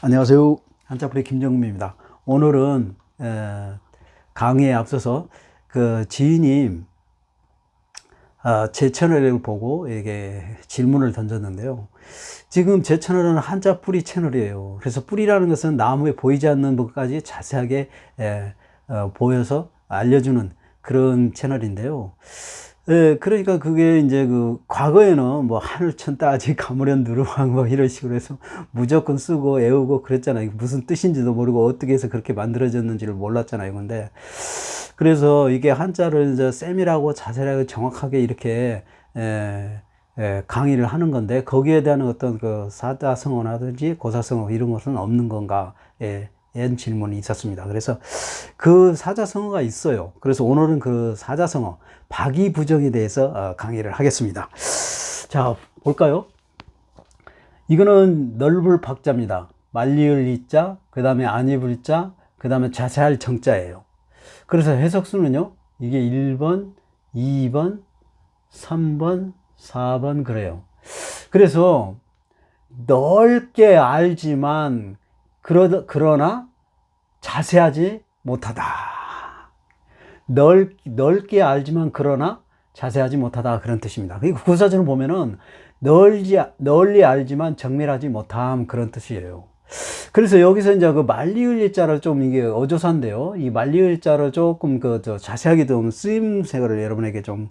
안녕하세요. 한자풀이 김정민입니다. 오늘은 강의에 앞서서 그 지인이 제 채널을 보고 이게 질문을 던졌는데요. 지금 제 채널은 한자뿌리 채널이에요. 그래서 뿌리라는 것은 나무에 보이지 않는 것까지 자세하게 보여서 알려주는 그런 채널인데요. 그러니까 그게 이제 그 과거에는 뭐 하늘천 따지 가물연 누르왕 뭐 이런 식으로 해서 무조건 쓰고 외우고 그랬잖아요. 무슨 뜻인지도 모르고 어떻게 해서 그렇게 만들어졌는지를 몰랐잖아요. 근데 그래서 이게 한자를 이제 세밀하고 자세하게 정확하게 이렇게 강의를 하는 건데 거기에 대한 어떤 그 사자성어라든지 고사성어 이런 것은 없는 건가? 이런 질문이 있었습니다. 그래서 그 사자성어가 있어요. 그래서 오늘은 그 사자성어 박이부정에 대해서 강의를 하겠습니다. 자, 볼까요? 이거는 넓을 박자입니다. 말리을 이자, 그 다음에 안입을 자, 그 다음에 자세할 정자예요. 그래서 해석수는요, 이게 1번, 2번, 3번, 4번 그래요. 그래서 넓게 알지만 그러나 자세하지 못하다. 넓게 알지만 그러나 자세하지 못하다 그런 뜻입니다. 구사전을 보면은 널리 알지만 정밀하지 못함 그런 뜻이에요. 그래서 여기서 이제 그 말리을 자를 좀 이게 어조사인데요. 이 말리을 자를 조금 자세하게 좀 쓰임새를 여러분에게 좀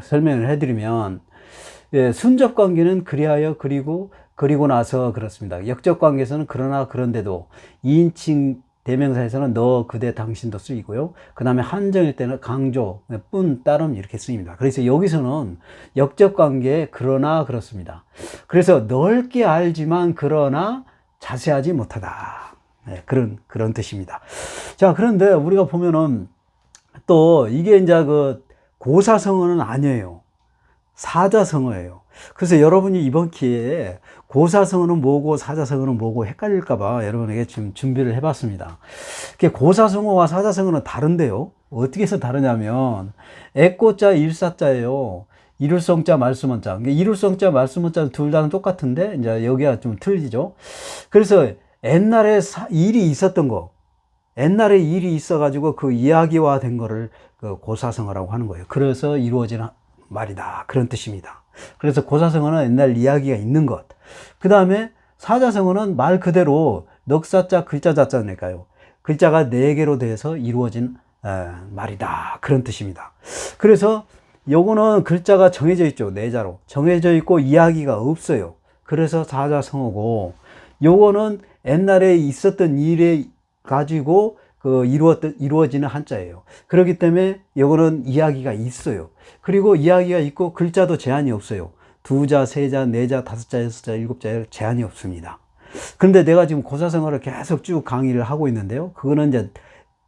설명을 해드리면, 순접 관계는 그리하여 그리고 나서 그렇습니다. 역적 관계에서는 그러나 그런데도, 2인칭 대명사에서는 너 그대 당신도 쓰이고요. 그 다음에 한정일 때는 강조 뿐 따름 이렇게 쓰입니다. 그래서 여기서는 역적 관계에 그러나 그렇습니다. 그래서 넓게 알지만 그러나 자세하지 못하다. 그런 뜻입니다. 자, 그런데 우리가 보면은 또 이게 이제 그 고사성어는 아니에요. 사자성어예요. 그래서 여러분이 이번 기회에 고사성어는 뭐고 사자성어는 뭐고 헷갈릴까봐 여러분에게 지금 준비를 해봤습니다. 고사성어와 사자성어는 다른데요. 어떻게 해서 다르냐면 애꼬자 일사자예요. 이룰성자 말수문자. 이룰성자 말수문자 둘 다는 똑같은데 이제 여기가 좀 틀리죠. 그래서 옛날에 일이 있었던 거, 옛날에 일이 있어가지고 그 이야기화 된 거를 그 고사성어라고 하는 거예요. 그래서 이루어지는 말이다. 그런 뜻입니다. 그래서 고사성어는 옛날 이야기가 있는 것. 그 다음에 사자성어는 말 그대로 넉사자 글자자자니까요. 글자가 4개로 돼서 이루어진 말이다. 그런 뜻입니다. 그래서 요거는 글자가 정해져 있죠. 4자로. 정해져 있고 이야기가 없어요. 그래서 사자성어고, 요거는 옛날에 있었던 일에 가지고 이루어지는 한자예요. 그렇기 때문에 요거는 이야기가 있어요. 그리고 이야기가 있고 글자도 제한이 없어요. 2자, 3자, 4자, 5자, 6자, 7자 제한이 없습니다. 그런데 내가 지금 고사성어를 계속 쭉 강의를 하고 있는데요. 그거는 이제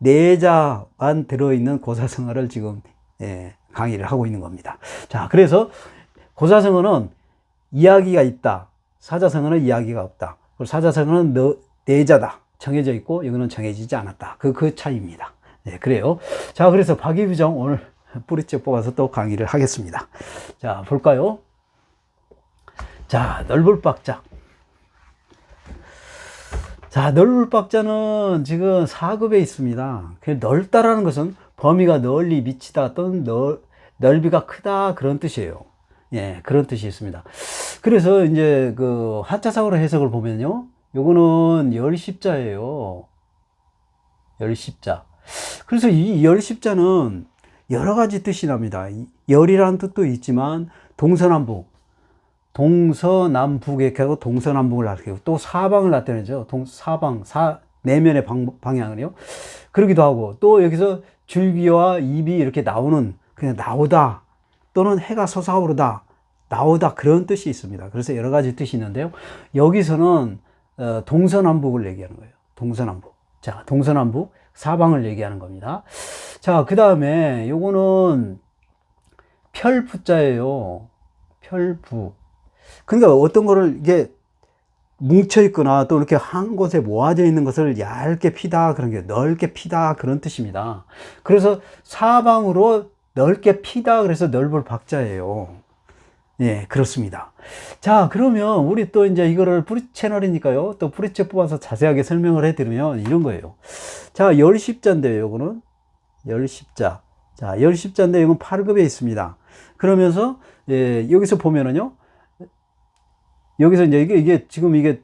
4자만 들어있는 고사성어를 지금 강의를 하고 있는 겁니다. 자, 그래서 고사성어는 이야기가 있다. 사자성어는 이야기가 없다. 그리고 사자성어는 4자다. 정해져 있고 여기는 정해지지 않았다. 그 차이입니다. 네, 그래요. 자, 그래서 박이부정 오늘 뿌리째 뽑아서 또 강의를 하겠습니다. 자, 볼까요? 자, 넓을 박자. 자, 넓을 박자는 지금 4급에 있습니다. 넓다라는 것은 범위가 널리 미치다 또는 넓이가 크다 그런 뜻이에요. 예, 그런 뜻이 있습니다. 그래서 이제 그 한자상으로 해석을 보면요. 요거는 열십자예요. 열십자. 그래서 이 열십자는 여러 가지 뜻이 납니다. 열이라는 뜻도 있지만 동서남북, 이렇게 하고 동서남북을 나타내고 또 사방을 나타내죠. 내면의 방향을요. 그러기도 하고 또 여기서 줄기와 잎이 이렇게 나오는, 그냥 나오다 또는 해가 솟아오르다, 나오다 그런 뜻이 있습니다. 그래서 여러 가지 뜻이 있는데요. 여기서는 동서남북을 얘기하는 거예요. 동서남북. 자, 동서남북 사방을 얘기하는 겁니다. 자, 그 다음에 요거는 별부자예요. 별부. 그러니까 어떤 거를 이게 뭉쳐 있거나 또 이렇게 한 곳에 모아져 있는 것을 얇게 피다, 그런 게 넓게 피다 그런 뜻입니다. 그래서 사방으로 넓게 피다, 그래서 넓을 박자예요. 예, 그렇습니다. 자, 그러면 우리 또 이제 이거를 브릿지 채널이니까요. 또 브릿지 뽑아서 자세하게 설명을 해드리면 이런 거예요. 자, 열십자인데요, 요거는. 열십자. 자, 열십자인데 이건 8급에 있습니다. 그러면서, 예, 여기서 보면은요. 여기서 이제 이게 지금 이게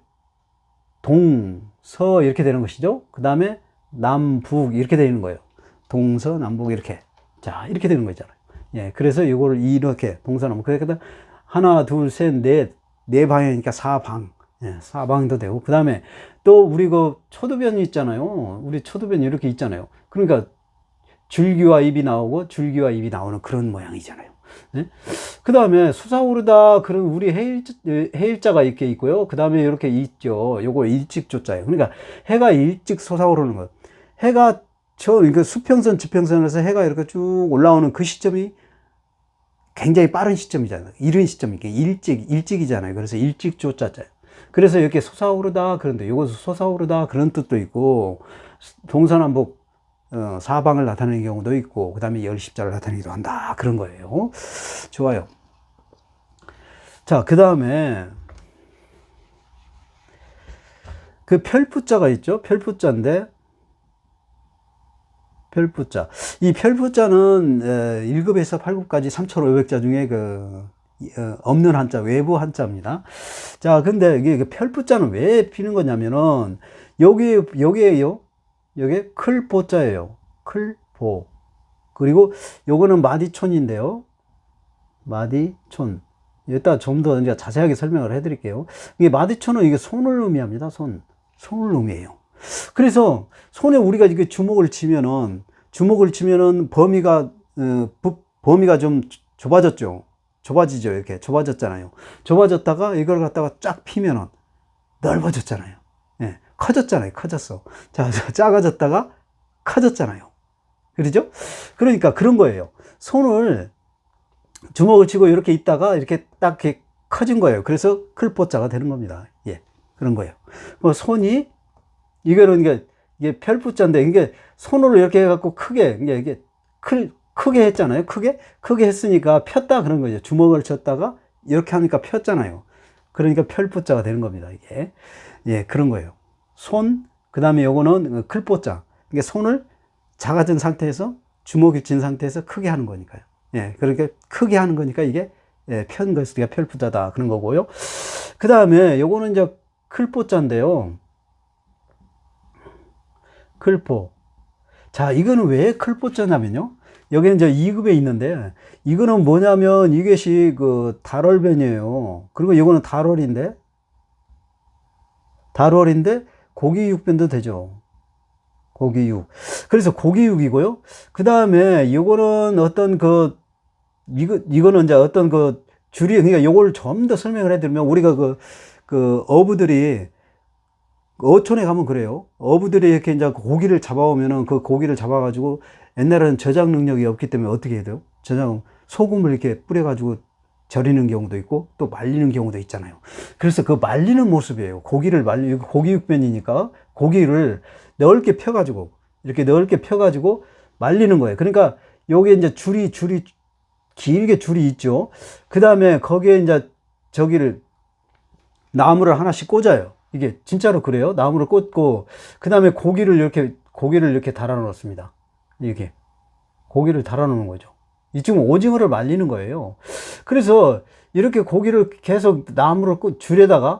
동서 이렇게 되는 것이죠. 그 다음에 남북 이렇게 되는 거예요. 동서, 남북 이렇게. 자, 이렇게 되는 거 있잖아요. 예, 그래서 이거를 이렇게 동서남북. 그러니까 하나, 둘, 셋, 넷, 네 방이니까 사방. 예, 사방도 되고. 그 다음에 또 우리 그 초두변이 있잖아요. 우리 초두변이 이렇게 있잖아요. 그러니까 줄기와 잎이 나오고 줄기와 잎이 나오는 그런 모양이잖아요. 예? 그 다음에 솟아오르다 그런 우리 해일자가 이렇게 있고요. 그 다음에 이렇게 있죠. 요거 일찍조자예요. 그러니까 해가 일찍 솟아오르는 것. 해가 그러니까 수평선, 지평선에서 해가 이렇게 쭉 올라오는 그 시점이 굉장히 빠른 시점이잖아요. 이른 시점이 일찍이잖아요. 그래서 일찍조자자예요. 그래서 이렇게 솟아오르다 그런데 요것은 솟아오르다 그런 뜻도 있고 동서남북 사방을 나타내는 경우도 있고 그 다음에 열십자를 나타내기도 한다 그런 거예요. 좋아요. 자, 그 다음에 그 별부자가 있죠. 별부자인데 별부자. 이 별부자는 1급에서 8급까지 3,500자 중에 없는 한자, 외부 한자입니다. 자, 근데 이게 별부자는 왜 피는 거냐면은 여기에요. 여기 클보자예요. 클보. 그리고 요거는 마디촌인데요. 마디촌. 이따 좀 더 이제 자세하게 설명을 해 드릴게요. 이게 마디촌은 이게 손을 의미합니다. 손을 의미해요. 그래서 손에 우리가 이게 주먹을 치면은 범위가 좀 좁아졌죠. 좁아지죠. 이렇게 좁아졌잖아요. 좁아졌다가 이걸 갖다가 쫙 피면은 넓어졌잖아요. 예, 커졌잖아요. 커졌어. 자, 작아졌다가 커졌잖아요. 그렇죠? 그러니까 그런 거예요. 손을 주먹을 치고 이렇게 있다가 이렇게 딱 이렇게 커진 거예요. 그래서 클보자가 되는 겁니다. 예, 그런 거예요. 손이 이거는 이게 별부자인데 이게 손으로 이렇게 해갖고 크게 크게 했잖아요. 크게 했으니까 폈다 그런 거죠. 주먹을 쳤다가 이렇게 하니까 폈잖아요. 그러니까 별부자가 되는 겁니다. 이게 예, 그런 거예요. 그 다음에 요거는 클보자. 이게 손을 작아진 상태에서 주먹이 쥔 상태에서 크게 하는 거니까요. 예, 그렇게 크게 하는 거니까 이게 예, 편 것이니까 별부자다 그런 거고요. 그 다음에 요거는 이제 클보자인데요. 클보. 자, 이거는 왜 클보자냐면요. 여기는 이제 2급에 있는데, 이거는 뭐냐면 이것이 달월변이에요. 그리고 이거는 달월인데, 고기육변도 되죠. 고기육. 그래서 고기육이고요. 그 다음에 이거는 이거는 이제 어떤 줄이, 그러니까 요걸 좀 더 설명을 해드리면, 우리가 어부들이, 어촌에 가면 그래요. 어부들이 이렇게 이제 고기를 잡아오면은 그 고기를 잡아가지고 옛날에는 저장 능력이 없기 때문에 어떻게 해야 돼요? 소금을 이렇게 뿌려가지고 절이는 경우도 있고 또 말리는 경우도 있잖아요. 그래서 그 말리는 모습이에요. 고기육변이니까 고기를 넓게 펴가지고 말리는 거예요. 그러니까 여기에 이제 길게 줄이 있죠. 그 다음에 거기에 이제 나무를 하나씩 꽂아요. 이게 진짜로 그래요. 나무를 꽂고 그 다음에 고기를 이렇게 달아 놓습니다. 이렇게 고기를 달아 놓는 거죠. 이 지금 오징어를 말리는 거예요. 그래서 이렇게 고기를 계속 나무를 줄에다가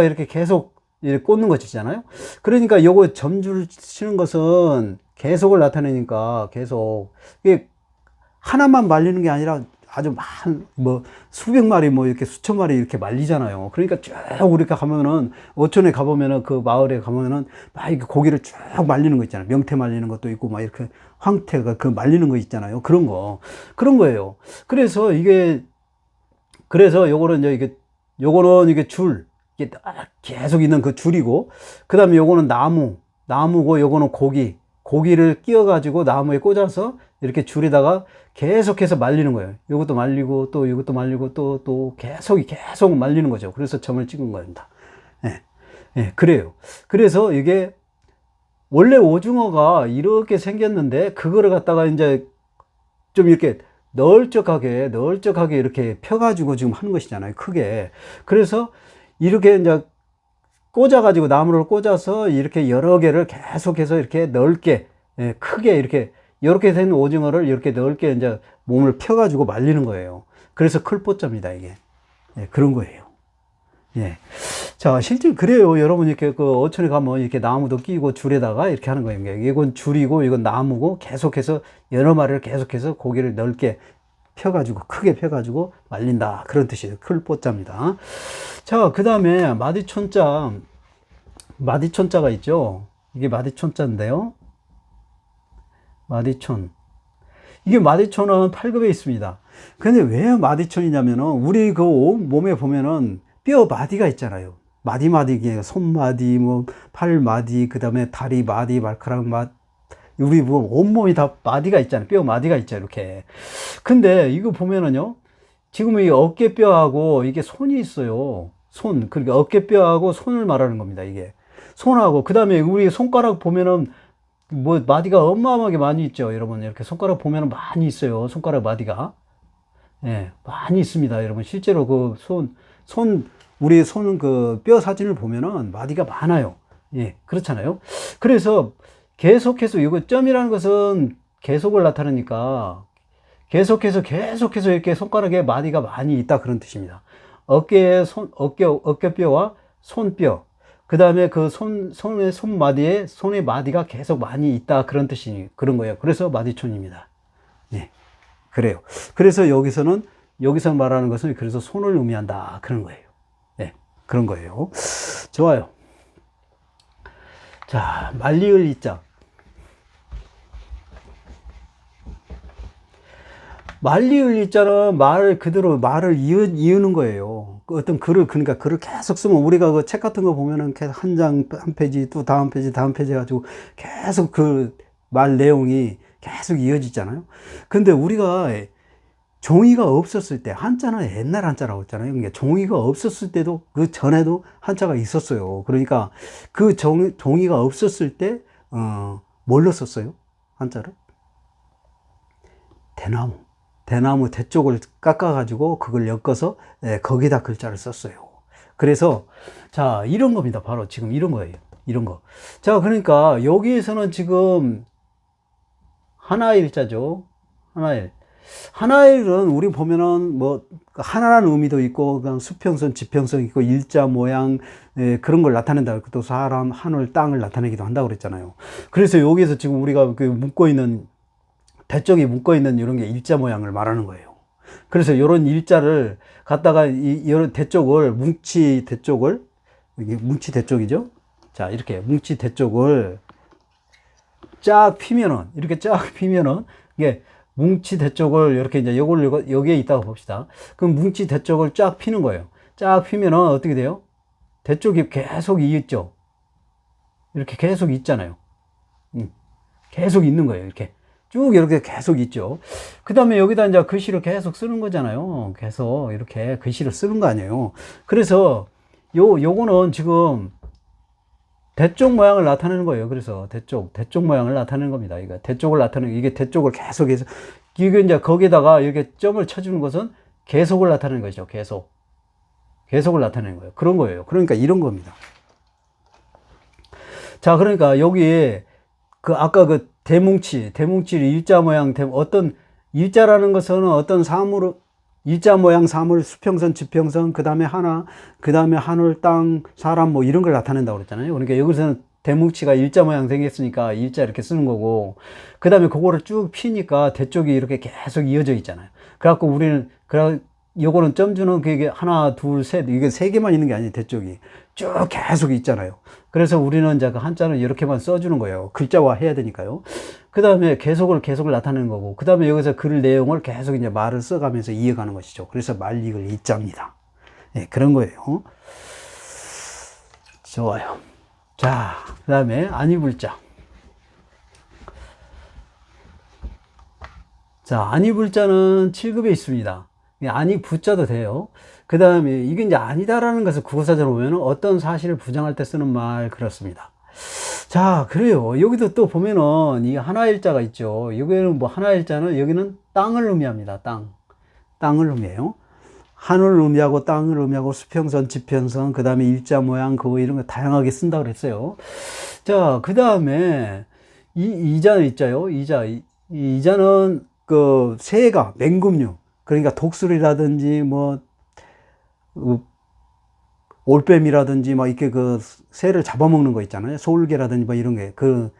이렇게 계속 이렇게 꽂는 것이잖아요. 그러니까 요거 점줄 치는 것은 계속을 나타내니까 계속 이게 하나만 말리는 게 아니라 아주 수백 마리 이렇게 수천 마리 이렇게 말리잖아요. 그러니까 쭉 우리가 가면은, 어촌에 가보면은 그 마을에 가보면은 막 이렇게 고기를 쭉 말리는 거 있잖아요. 명태 말리는 것도 있고 막 이렇게 황태가 말리는 거 있잖아요. 그런 거예요. 그래서 요거는 이제 요거는 이게 이게 계속 있는 그 줄이고, 그 다음에 요거는 나무고 요거는 고기를 끼워가지고 나무에 꽂아서 이렇게 줄에다가 계속해서 말리는 거예요. 이것도 말리고 또 이것도 말리고 또 계속 말리는 거죠. 그래서 점을 찍은 겁니다. 예, 예, 그래요. 그래서 이게 원래 오징어가 이렇게 생겼는데 그거를 갖다가 이제 좀 이렇게 널쩍하게 이렇게 펴가지고 지금 하는 것이잖아요. 크게. 그래서 이렇게 이제 꽂아가지고 나무를 꽂아서 이렇게 여러 개를 계속해서 이렇게 넓게, 예, 크게 이렇게 된 오징어를 이렇게 넓게 이제 몸을 펴가지고 말리는 거예요. 그래서 클포자입니다, 이게. 예, 그런 거예요. 예. 자, 실제 그래요. 여러분 이렇게 그 어촌에 가면 이렇게 나무도 끼고 줄에다가 이렇게 하는 거예요. 이건 줄이고 이건 나무고 계속해서 여러 마리를 계속해서 고기를 넓게 펴가지고 크게 펴가지고 말린다. 그런 뜻이에요. 클포자입니다. 자, 그 다음에 마디촌자가 있죠. 이게 마디촌자인데요. 마디촌. 이게 마디촌은 8급에 있습니다. 근데 왜 마디촌이냐면은 우리 그 몸에 보면은 뼈 마디가 있잖아요. 마디, 손마디, 뭐, 팔마디, 그 다음에 다리 마디, 발가락 마디. 우리 뭐 온몸이 다 마디가 있잖아요. 뼈 마디가 있죠. 이렇게. 근데 이거 보면은요. 지금 이 어깨뼈하고 이게 손이 있어요. 손. 그러니까 어깨뼈하고 손을 말하는 겁니다. 이게. 손하고. 그 다음에 우리 손가락 보면은 뭐 마디가 어마어마하게 많이 있죠. 여러분. 이렇게 손가락 보면은 많이 있어요. 손가락 마디가. 예, 많이 있습니다. 여러분. 실제로 그 우리 손 그 뼈 사진을 보면은 마디가 많아요. 예, 그렇잖아요. 그래서 계속해서 이거 점이라는 것은 계속을 나타내니까 계속해서 이렇게 손가락에 마디가 많이 있다 그런 뜻입니다. 어깨뼈와 손뼈. 그 다음에 그 손의 마디가 계속 많이 있다 그런 뜻이 그런 거예요. 그래서 마디촌입니다. 예, 그래요. 그래서 여기서 말하는 것은 그래서 손을 의미한다 그런 거예요. 네, 그런 거예요. 좋아요. 자, 말리을 이자. 말리을 이자는 그대로 말을 이으는 거예요. 어떤 그러니까 글을 계속 쓰면 우리가 그 책 같은 거 보면은 계속 한 페이지, 또 다음 페이지 해가지고 계속 그 말 내용이 계속 이어지잖아요. 근데 우리가 종이가 없었을 때, 한자는 옛날 한자라고 했잖아요. 그러니까 종이가 없었을 때도 그 전에도 한자가 있었어요. 그러니까 그 종이가 없었을 때, 뭘로 썼어요? 한자를? 대나무 대쪽을 깎아가지고 그걸 엮어서 거기다 글자를 썼어요. 그래서 자, 이런 겁니다. 바로 지금 이런 거예요. 이런 거. 자, 그러니까 여기에서는 지금 하나일자죠. 하나일은 우리 보면은 뭐 하나라는 의미도 있고 그냥 수평선, 지평선 있고 일자 모양 그런 걸 나타낸다. 또 사람, 하늘, 땅을 나타내기도 한다고 그랬잖아요. 그래서 여기에서 지금 우리가 그 묶어 있는 대쪽이 묶어 있는 이런 게 일자 모양을 말하는 거예요. 그래서 이런 일자를 갖다가 이런 대쪽을 뭉치 대쪽을 이게 뭉치 대쪽이죠. 자, 이렇게 뭉치 대쪽을 쫙 피면은 이게 뭉치 대쪽을 이렇게 이제 요걸 여기에 있다고 봅시다. 그럼 뭉치 대쪽을 쫙 피는 거예요. 쫙 피면은 어떻게 돼요? 대쪽이 계속 있죠. 이렇게 계속 있잖아요. 계속 있는 거예요. 이렇게 쭉 이렇게 계속 있죠. 그 다음에 여기다 이제 글씨를 계속 쓰는 거잖아요. 계속 이렇게 글씨를 쓰는 거 아니에요. 그래서 요거는 지금 대쪽 모양을 나타내는 거예요. 그래서 대쪽 모양을 나타내는 겁니다. 이게 대쪽을 계속해서, 이게 이제 거기다가 이렇게 점을 쳐주는 것은 계속을 나타내는 것이죠. 계속을 나타내는 거예요. 그런 거예요. 그러니까 이런 겁니다. 자, 그러니까 여기에 아까 그 대뭉치 일자 모양, 어떤 일자라는 것은 어떤 일자 모양 사물, 수평선, 지평선, 그 다음에 하늘, 땅, 사람 뭐 이런 걸 나타낸다고 그랬잖아요. 그러니까 여기서는 대뭉치가 일자 모양 생겼으니까 일자 이렇게 쓰는 거고, 그 다음에 그거를 쭉 피니까 대쪽이 이렇게 계속 이어져 있잖아요. 그래갖고 우리는, 요거는 점 주는 그게 하나, 둘, 셋, 이게 세 개만 있는 게 아니에요. 대쪽이 쭉 계속 있잖아요. 그래서 우리는 이제 그 한자는 이렇게만 써주는 거예요. 글자화 해야 되니까요. 그 다음에 계속을 나타내는 거고, 그 다음에 여기서 글 내용을 계속 이제 말을 써가면서 이어가는 것이죠. 그래서 말리글 이자입니다. 네, 그런 거예요. 좋아요. 자, 그 다음에 안이불자. 자, 안이불자는 7급에 있습니다. 아니 부자도 돼요. 그 다음에 이게 이제 아니다라는 것을 국어사전을 보면 어떤 사실을 부정할 때 쓰는 말 그렇습니다. 자, 그래요. 여기도 또 보면은 이 하나일자가 있죠. 여기는 뭐 하나일자는 여기는 땅을 의미합니다. 땅을 의미해요. 하늘을 의미하고 땅을 의미하고 수평선, 지평선, 그 다음에 일자 모양, 그거 이런 거 다양하게 쓴다 그랬어요. 자, 그 다음에 이자는 있자요. 이 이자는 그 새가 맹금류, 그러니까 독수리라든지 뭐 올빼미라든지 막 이렇게 그 새를 잡아먹는 거 있잖아요. 소울개라든지 뭐 이런 게 그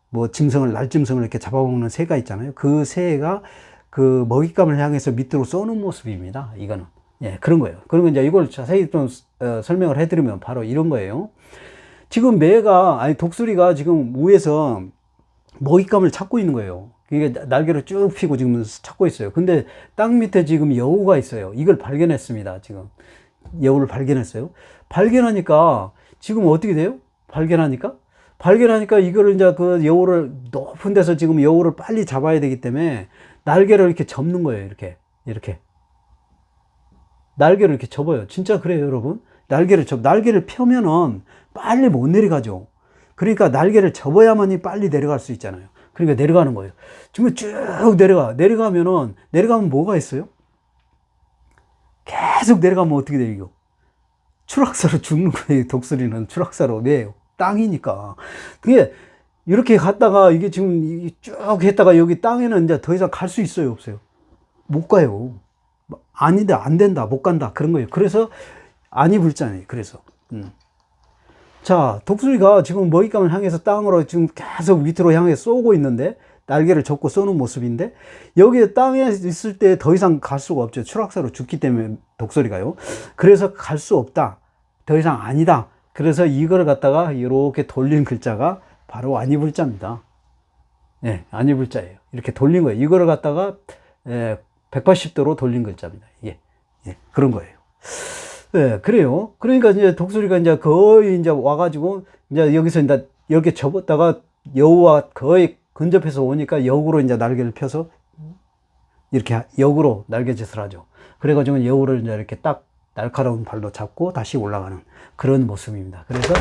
뭐 짐승을 날짐승을 이렇게 잡아먹는 새가 있잖아요. 그 새가 그 먹잇감을 향해서 밑으로 쏘는 모습입니다. 이거는 예 그런 거예요. 그리고 이제 이걸 자세히 좀 설명을 해드리면 바로 이런 거예요. 지금 매가 아니 독수리가 지금 위에서 먹잇감을 찾고 있는 거예요. 이게 날개를 쭉 펴고 지금 찾고 있어요. 근데 땅 밑에 지금 여우가 있어요. 이걸 발견했습니다. 지금 여우를 발견했어요. 발견하니까 지금 어떻게 돼요? 발견하니까 이거를 이제 그 여우를 높은 데서 지금 여우를 빨리 잡아야 되기 때문에 날개를 이렇게 접는 거예요. 이렇게 날개를 이렇게 접어요. 진짜 그래요, 여러분. 날개를 펴면은 빨리 못 내려가죠. 그러니까 날개를 접어야만이 빨리 내려갈 수 있잖아요. 그러니까 내려가는 거예요. 지금 쭉 내려가면 뭐가 있어요? 계속 내려가면 어떻게 돼요, 이거? 추락사로 죽는 거예요. 독수리는 추락사로. 왜요? 땅이니까. 그게 이렇게 갔다가 이게 지금 쭉 했다가 여기 땅에는 이제 더 이상 갈 수 있어요, 없어요? 못 가요. 아니다, 안 된다, 못 간다. 그런 거예요. 그래서 아니 불자네요. 그래서. 자, 독수리가 지금 먹잇감을 향해서 땅으로 지금 계속 밑으로 향해 쏘고 있는데, 날개를 접고 쏘는 모습인데, 여기에 땅에 있을 때 더 이상 갈 수가 없죠. 추락사로 죽기 때문에 독수리가요. 그래서 갈 수 없다. 더 이상 아니다. 그래서 이걸 갖다가 이렇게 돌린 글자가 바로 아니불자입니다. 예, 아니불자예요. 이렇게 돌린 거예요. 이거를 갖다가 180도로 돌린 글자입니다. 이게. 예, 그런 거예요. 예, 그래요. 그러니까 이제 독수리가 이제 거의 이제 와가지고 이제 여기서 이제 이렇게 접었다가 여우와 거의 근접해서 오니까 역으로 이제 날개를 펴서 이렇게 역으로 날개짓을 하죠. 그래가지고 여우를 이제 이렇게 딱 날카로운 발로 잡고 다시 올라가는 그런 모습입니다. 그래서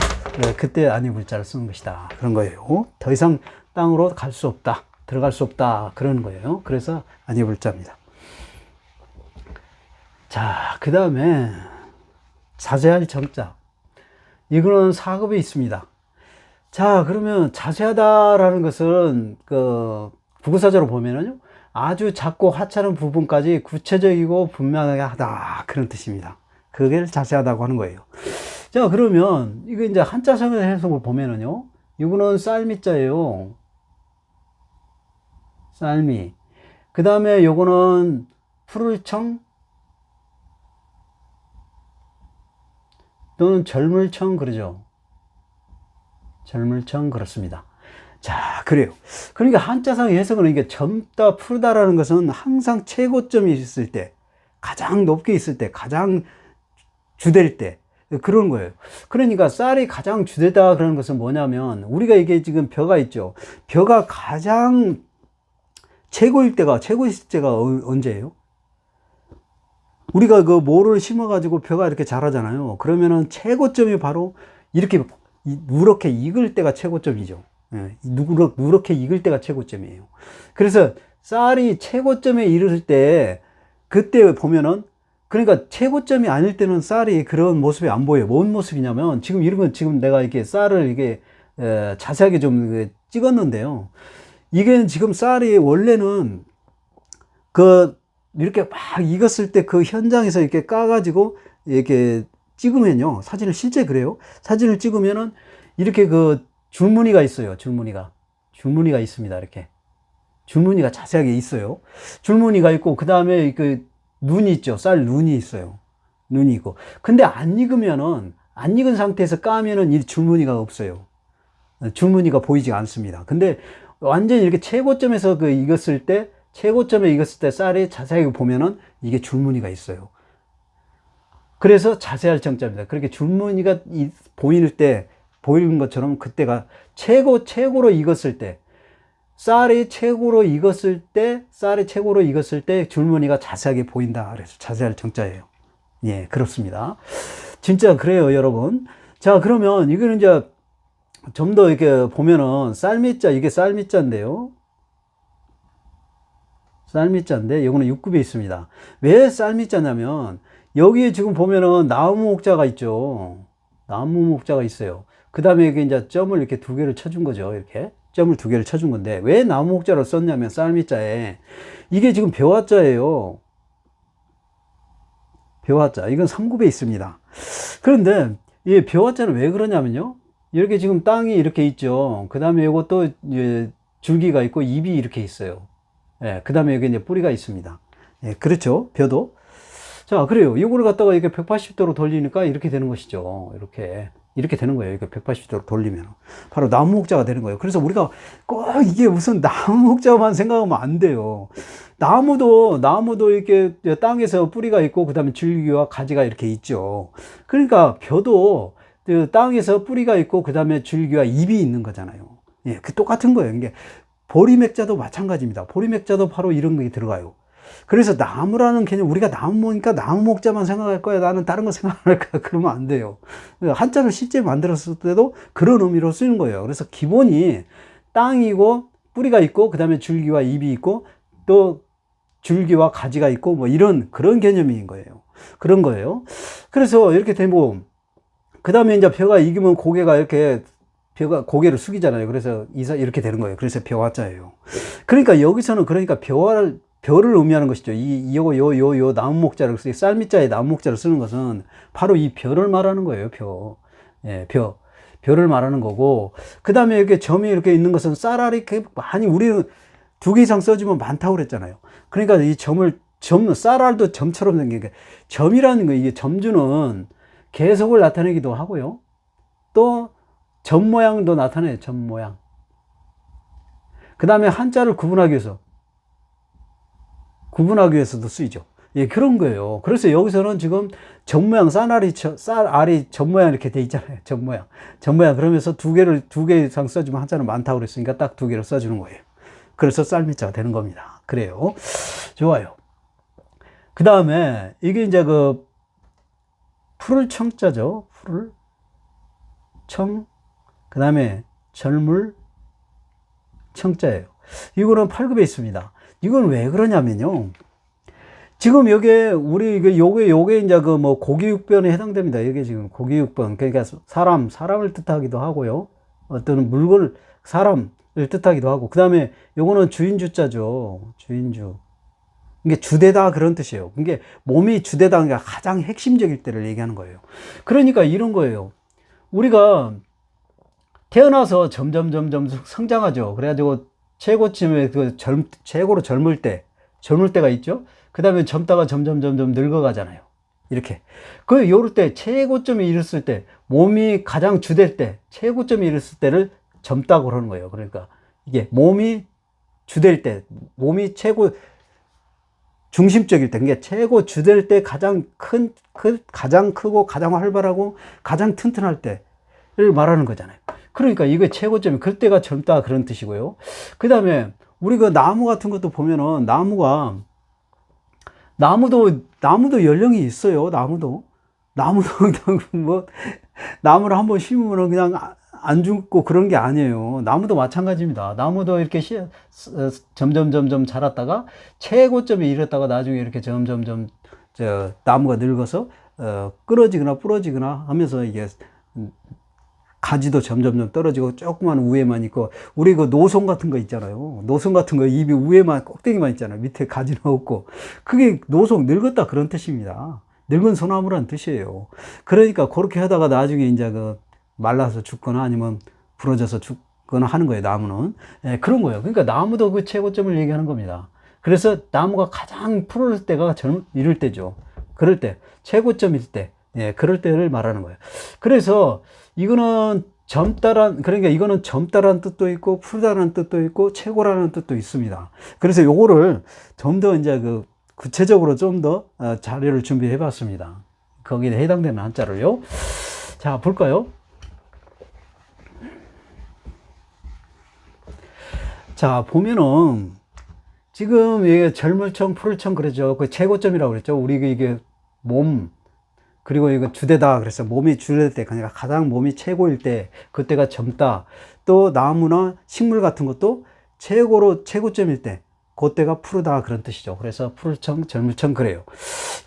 그때 아니불자를 쓰는 것이다. 그런 거예요. 더 이상 땅으로 갈 수 없다. 들어갈 수 없다. 그런 거예요. 그래서 아니불자입니다. 자, 그 다음에 자세할 정자. 이거는 4급에 있습니다. 자, 그러면 자세하다라는 것은 그 국어사전으로 보면은요, 아주 작고 하찮은 부분까지 구체적이고 분명하게 하다, 그런 뜻입니다. 그게 자세하다고 하는 거예요. 자, 그러면 이거 이제 한자성의 해석을 보면은요, 이거는 쌀미자예요. 쌀미. 그 다음에 요거는 푸를 청 또는 젊을청 그러죠. 젊을청 그렇습니다. 자, 그래요. 그러니까 한자성의 해석은 이게 젊다, 푸르다라는 것은 항상 최고점이 있을 때, 가장 높게 있을 때, 가장 주될 때, 그런 거예요. 그러니까 쌀이 가장 주되다 그러는 것은 뭐냐면, 우리가 이게 지금 벼가 있죠. 벼가 가장 최고일 때가 언제예요? 우리가 그 모를 심어가지고 벼가 이렇게 자라잖아요. 그러면은 최고점이 바로 이렇게 누렇게 익을 때가 최고점이죠. 예, 누렇게 익을 때가 최고점이에요. 그래서 쌀이 최고점에 이르를 때, 그때 보면은, 그러니까 최고점이 아닐 때는 쌀이 그런 모습이 안 보여요. 뭔 모습이냐면, 지금 이런 건 지금 내가 이렇게 쌀을 이게 자세하게 좀 찍었는데요. 이게 지금 쌀이 원래는 이렇게 막 익었을 때 그 현장에서 이렇게 까가지고 이렇게 찍으면요. 사진을 실제 그래요. 사진을 찍으면은 이렇게 그 줄무늬가 있어요. 줄무늬가 있습니다. 이렇게. 줄무늬가 자세하게 있어요. 줄무늬가 있고, 그 다음에 그 눈이 있죠. 쌀 눈이 있어요. 눈이 있고. 근데 안 익은 상태에서 까면은 이 줄무늬가 없어요. 줄무늬가 보이지 않습니다. 근데 완전히 이렇게 최고점에서 최고점에 익었을 때 쌀이 자세하게 보면은 이게 줄무늬가 있어요. 그래서 자세할 정자입니다. 그렇게 줄무늬가 보이는 것처럼 그때가 최고로 익었을 때, 쌀이 최고로 익었을 때 줄무늬가 자세하게 보인다. 그래서 자세할 정자예요. 예, 그렇습니다. 진짜 그래요, 여러분. 자, 그러면 이거는 이제 좀 더 이렇게 보면은 쌀미자, 이게 쌀미자인데요. 쌀미자인데 요거는 6급에 있습니다. 왜 쌀미자냐면 여기에 지금 보면은 나무 목자가 있죠. 나무 목자가 있어요. 그 다음에 여기 이제 점을 이렇게 두 개를 쳐준 거죠. 이렇게 점을 두 개를 쳐준 건데 왜 나무 목자를 썼냐면 쌀미자에 이게 지금 벼화자예요. 벼화자. 이건 3급에 있습니다. 그런데 이 벼화자는 왜 그러냐면요. 이렇게 지금 땅이 이렇게 있죠. 그 다음에 이것도 줄기가 있고 잎이 이렇게 있어요. 예, 그 다음에 여기 이제 뿌리가 있습니다. 예, 그렇죠. 벼도. 자, 그래요. 이거를 갖다가 이렇게 180도로 돌리니까 이렇게 되는 것이죠. 이렇게 되는 거예요. 이거 180도로 돌리면. 바로 나무 목자가 되는 거예요. 그래서 우리가 꼭 이게 무슨 나무 목자만 생각하면 안 돼요. 나무도 이렇게 땅에서 뿌리가 있고, 그 다음에 줄기와 가지가 이렇게 있죠. 그러니까 벼도 그 땅에서 뿌리가 있고, 그 다음에 줄기와 잎이 있는 거잖아요. 예, 그 똑같은 거예요. 이게 보리맥자도 마찬가지입니다. 보리맥자도 바로 이런 게 들어가요. 그래서 나무라는 개념, 우리가 나무 보니까 나무 목자만 생각할 거야. 나는 다른 거 생각 안 할 거야. 그러면 안 돼요. 한자를 실제 만들었을 때도 그런 의미로 쓰는 거예요. 그래서 기본이 땅이고, 뿌리가 있고, 그 다음에 줄기와 잎이 있고, 또 줄기와 가지가 있고, 뭐 이런, 그런 개념인 거예요. 그런 거예요. 그래서 이렇게 되면, 그 다음에 이제 벼가 익으면 고개가 이렇게, 벼가 고개를 숙이잖아요. 그래서 이렇게 되는 거예요. 그래서 벼화자예요. 그러니까 여기서는 그러니까 벼를 의미하는 것이죠. 요 나무 목자를 쌀미자의 나무 목자를 쓰는 것은 바로 이 벼를 말하는 거예요. 벼. 예, 벼를 말하는 거고. 그 다음에 이렇게 점이 이렇게 있는 것은 쌀알이 많이 우리는 두 개 이상 써주면 많다고 그랬잖아요. 그러니까 이 쌀알도 점처럼 생긴 게 점이라는 거, 이게 점주는 계속을 나타내기도 하고요. 또 점 모양도 나타내요. 점 모양. 그 다음에 한자를 구분하기 위해서도 쓰이죠. 예, 그런 거예요. 그래서 여기서는 지금 점 모양, 쌀알이 점 모양 이렇게 돼 있잖아요. 점 모양. 그러면서 두 개 이상 써주면 한자는 많다고 그랬으니까 딱 두 개를 써주는 거예요. 그래서 쌀미자가 되는 겁니다. 그래요. 좋아요. 그 다음에 이게 이제 풀을 청자죠. 풀을 청. 그 다음에 절물 청자예요. 이거는 8급에 있습니다. 이건 왜 그러냐면요. 지금 요게 이제 고기육변에 해당됩니다. 이게 지금 고기육변. 그러니까 사람을 뜻하기도 하고요. 어떤 사람을 뜻하기도 하고. 그 다음에 요거는 주인주자죠. 주인주. 이게 주되다 그런 뜻이에요. 이게 몸이 주되다, 그러니까 가장 핵심적일 때를 얘기하는 거예요. 그러니까 이런 거예요. 우리가 태어나서 점점 성장하죠. 그래가지고 최고쯤에 최고로 젊을 때가 있죠. 그 다음에 젊다가 점점 늙어가잖아요. 이렇게. 요럴 때 최고점에 이르렀을 때, 몸이 가장 주될 때, 최고점에 이르렀을 때를 젊다고 그러는 거예요. 그러니까 이게 몸이 주될 때, 몸이 최고 중심적일 때, 그러니까 최고 주될 때 가장 가장 크고 가장 활발하고 가장 튼튼할 때를 말하는 거잖아요. 그러니까 이게 최고점이 그때가 젊다 그런 뜻이고요. 그 다음에 우리 나무 같은 것도 보면은 나무도 연령이 있어요. 나무도 뭐 나무를 한번 심으면 그냥 안 죽고 그런 게 아니에요. 나무도 마찬가지입니다. 나무도 이렇게 점점 자랐다가 최고점에 이르렀다가 나중에 이렇게 점점 나무가 늙어서 끊어지거나 부러지거나 하면서 이게 가지도 점점 떨어지고 조그만 우에만 있고, 우리 노송 같은 거 있잖아요. 노송 같은 거 잎이 우에만 꼭대기만 있잖아요. 밑에 가지는 없고. 그게 노송, 늙었다 그런 뜻입니다. 늙은 소나무라는 뜻이에요. 그러니까 그렇게 하다가 나중에 이제 말라서 죽거나 아니면 부러져서 죽거나 하는 거예요. 나무는. 예, 그런 거예요. 그러니까 나무도 그 최고점을 얘기하는 겁니다. 그래서 나무가 가장 푸를 때가 이럴 때죠. 그럴 때, 최고점일 때, 예, 그럴 때를 말하는 거예요. 그래서 이거는 그러니까 이거는 젊다라는 뜻도 있고, 푸르다라는 뜻도 있고, 최고라는 뜻도 있습니다. 그래서 요거를 좀 더 이제 구체적으로 좀 더 자료를 준비해 봤습니다. 거기에 해당되는 한자를요. 자, 볼까요? 자, 보면은 지금 이게 절물청, 푸르청 그러죠. 그 최고점이라고 그랬죠. 우리 이게 몸, 그리고 이거 주되다 그래서 몸이 주될 때, 그러니까 가장 몸이 최고일 때, 그때가 젊다. 또 나무나 식물 같은 것도 최고점일 때, 그때가 푸르다 그런 뜻이죠. 그래서 푸르청, 젊을청 그래요.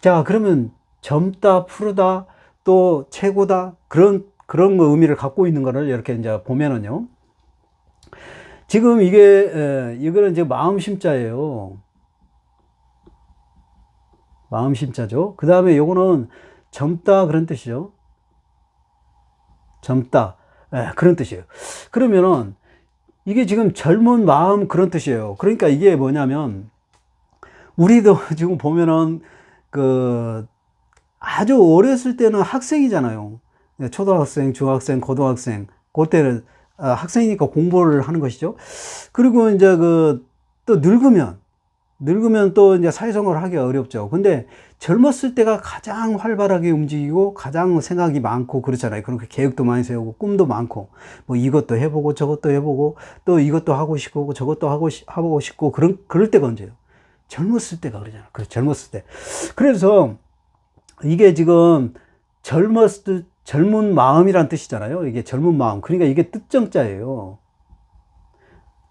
자, 그러면 젊다, 푸르다, 또 최고다, 그런 의미를 갖고 있는 거를 이렇게 이제 보면은요. 지금 이거는 이제 마음심자예요. 마음심자죠. 그 다음에 요거는 젊다 그런 뜻이죠. 젊다. 그런 뜻이에요. 그러면은 이게 지금 젊은 마음 그런 뜻이에요. 그러니까 이게 뭐냐면 우리도 지금 보면은 그 아주 어렸을 때는 학생이잖아요. 초등학생, 중학생, 고등학생. 그때는 학생이니까 공부를 하는 것이죠. 그리고 이제 또 늙으면 또 이제 사회생활을 하기가 어렵죠. 근데 젊었을 때가 가장 활발하게 움직이고 가장 생각이 많고 그렇잖아요. 그렇게 계획도 많이 세우고 꿈도 많고 뭐 이것도 해보고 저것도 해보고 또 이것도 하고 싶고 저것도 하고 싶고 그럴 때가 언제예요? 젊었을 때가 그러잖아요. 그래, 젊었을 때. 그래서 이게 지금 젊은 마음이란 뜻이잖아요. 이게 젊은 마음. 그러니까 이게 뜻정자예요.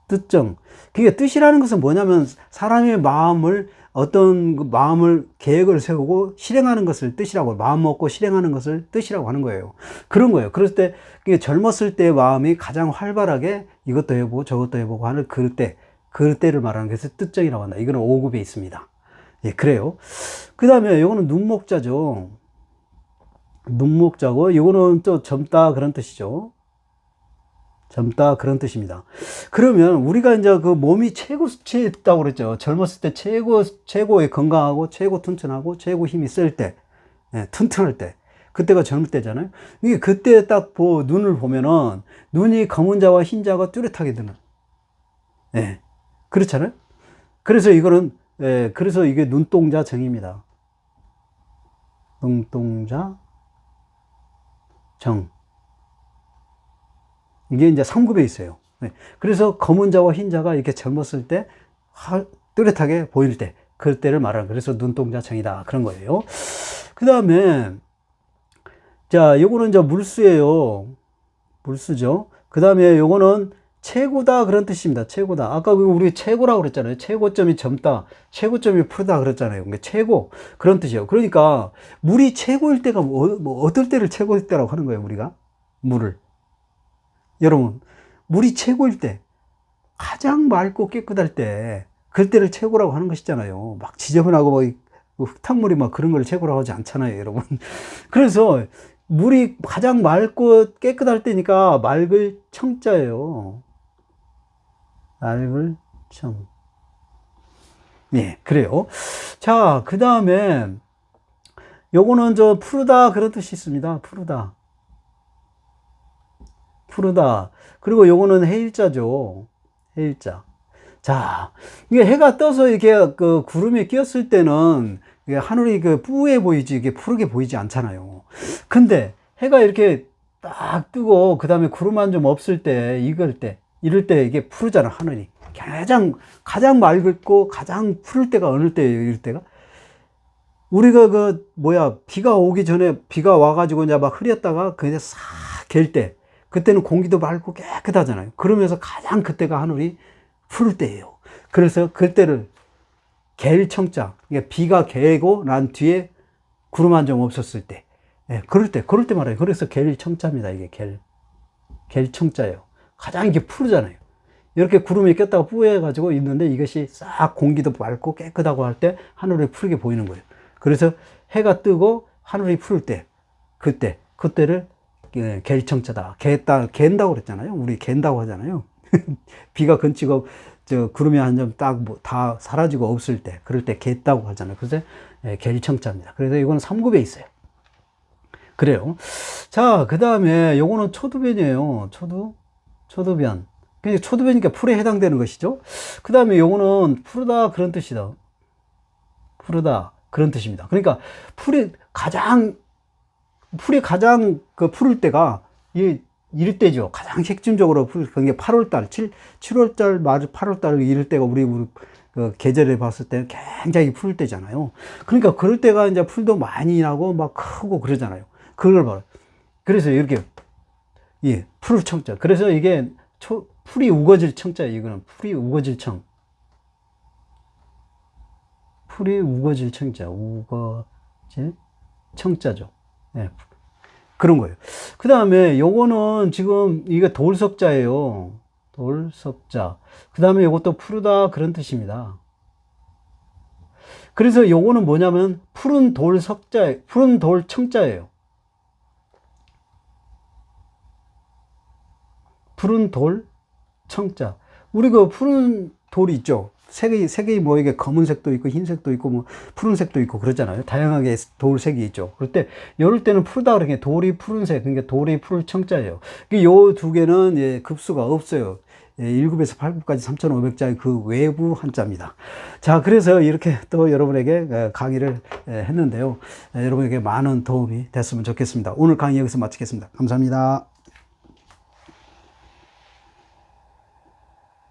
뜻정. 그게 뜻이라는 것은 뭐냐면 사람의 마음을 어떤 마음을 계획을 세우고 실행하는 것을 뜻이라고, 마음 먹고 실행하는 것을 뜻이라고 하는 거예요. 그런 거예요. 그럴 때 젊었을 때의 마음이 가장 활발하게 이것도 해보고 저것도 해보고 하는 그때를 말하는 것을 뜻정이라고 한다. 이거는 5급에 있습니다. 예, 그래요. 그 다음에 이거는 눈목자죠. 눈목자고 이거는 또 젊다 그런 뜻이죠. 젊다 그런 뜻입니다. 그러면 우리가 이제 그 몸이 최고 수치에 있다고 그랬죠. 젊었을 때 최고의 건강하고 최고 튼튼하고 최고 힘이 쓸 때, 튼튼할 때, 그때가 젊을 때잖아요. 이게 그때 딱 눈을 보면은 눈이 검은 자와 흰 자가 뚜렷하게 드는, 그렇잖아요. 그래서 그래서 이게 눈동자 정입니다. 눈동자 정. 이게 이제 3급에 있어요. 그래서 검은 자와 흰 자가 이렇게 젊었을 때 뚜렷하게 보일 때, 그때를 말하는, 그래서 눈동자 정이다 그런 거예요. 그 다음에 자, 요거는 이제 물수예요. 물수죠. 그 다음에 요거는 최고다 그런 뜻입니다. 최고다. 아까 우리 최고라고 그랬잖아요. 최고점이 젊다, 최고점이 푸르다 그랬잖아요. 그러니까 최고 그런 뜻이에요. 그러니까 물이 최고일 때가 어떨 때를 최고일 때라고 하는 거예요. 우리가 물을, 여러분, 물이 최고일 때, 가장 맑고 깨끗할 때, 그때를 최고라고 하는 것이잖아요. 막 지저분하고 뭐 흙탕물이 막 그런 걸 최고라고 하지 않잖아요, 여러분. 그래서 물이 가장 맑고 깨끗할 때니까 맑을 청자예요. 맑을 청. 예, 그래요. 자, 그 다음에 요거는 푸르다 그런 뜻이 있습니다. 푸르다. 푸르다. 그리고 요거는 해일자죠. 해일자. 자, 이게 해가 떠서 이렇게 그 구름이 끼었을 때는 이게 하늘이 뿌해 보이지, 이게 푸르게 보이지 않잖아요. 근데 해가 이렇게 딱 뜨고, 그 다음에 구름만 좀 없을 때, 이럴 때 이게 푸르잖아, 하늘이. 가장 맑고 가장 푸를 때가 어느 때예요, 이럴 때가? 우리가 비가 오기 전에 비가 와가지고 이제 막 흐렸다가 그냥 싹 갤 때, 그때는 공기도 맑고 깨끗하잖아요. 그러면서 가장 그때가 하늘이 푸를 때예요. 그래서 그때를 갤 청자, 그러니까 비가 개고 난 뒤에 구름 한 점 없었을 때, 그럴 때 말이에요. 그래서 갤 청자입니다. 이게 갤 청자예요. 가장 이게 푸르잖아요. 이렇게 구름이 꼈다가 뿌해가지고 있는데 이것이 싹 공기도 맑고 깨끗하고 할 때 하늘이 푸르게 보이는 거예요. 그래서 해가 뜨고 하늘이 푸를 때, 그때를 갤청자다. 갠다고 그랬잖아요. 우리 갠다고 하잖아요. 비가 그치고 구름이 한 점 딱 다 사라지고 없을 때, 그럴 때 갠다고 하잖아요. 그래서 갤청자입니다. 그래서 이거는 3급에 있어요. 그래요. 자, 그 다음에 요거는 초두변이에요. 초두변. 그러니까 초두변이니까 풀에 해당되는 것이죠. 그 다음에 요거는 푸르다 그런 뜻이다. 푸르다 그런 뜻입니다. 그러니까 풀이 가장 푸를 때가 이럴 때죠. 가장 핵심적으로 그게 8월달, 7월달, 8월달 이럴 때가 우리 그 계절에 봤을 때는 굉장히 푸를 때잖아요. 그러니까 그럴 때가 이제 풀도 많이 나고 막 크고 그러잖아요. 그걸 봐요. 그래서 이렇게, 예, 풀 청자. 그래서 이게 풀이 우거질 청자예요. 이거는 풀이 우거질 청. 풀이 우거질 청자. 우거질 청자죠. 예, 그런 거예요. 그 다음에 요거는 지금 이게 돌석자예요. 돌석자. 그 다음에 요것도 푸르다 그런 뜻입니다. 그래서 요거는 뭐냐면 푸른 돌 석자, 푸른 돌 청자예요. 푸른 돌 청자. 우리 그 푸른 돌이 있죠. 색이 뭐 이게 검은색도 있고 흰색도 있고 뭐 푸른색도 있고 그러잖아요. 다양하게 돌색이 있죠. 그럴 때 이럴 때는 푸르다 그러니까 돌이 푸른색, 그러니까 돌이 푸를 청자예요. 요 두 개는 예, 급수가 없어요. 예, 1급에서 8급까지 3,500자의 그 외부 한자입니다. 자, 그래서 이렇게 또 여러분에게 강의를 했는데요. 여러분에게 많은 도움이 됐으면 좋겠습니다. 오늘 강의 여기서 마치겠습니다. 감사합니다.